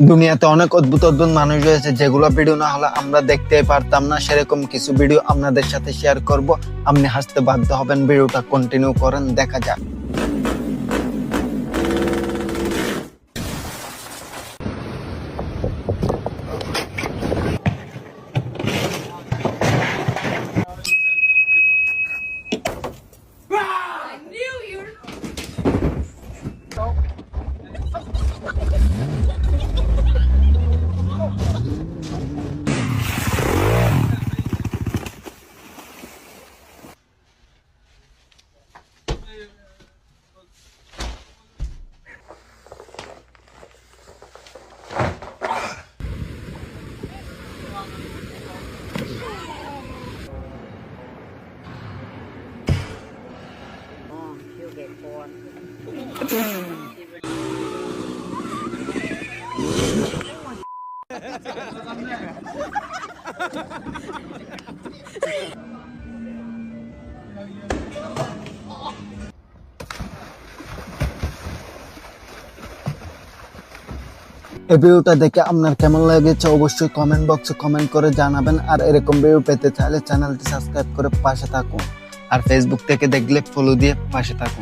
দুনিয়াতে অনেক অদ্ভুত অদ্ভুত মানুষ রয়েছে যেগুলো ভিডিও না হলে আমরা দেখতেই পারতাম না। সেরকম কিছু ভিডিও আপনাদের সাথে শেয়ার করব। আপনি হাসতে বাধ্য হবেন। ভিডিওটা কন্টিনিউ করেন, দেখা যাক। You'll get bored. এই ভিডিওটা দেখে আপনার কেমন লেগেছে অবশ্যই কমেন্ট বক্সে কমেন্ট করে জানাবেন। আর এরকম ভিডিও পেতে চাইলে চ্যানেলটি সাবস্ক্রাইব করে পাশে থাকুন। আর ফেসবুক থেকে দেখলে ফলো দিয়ে পাশে থাকুন।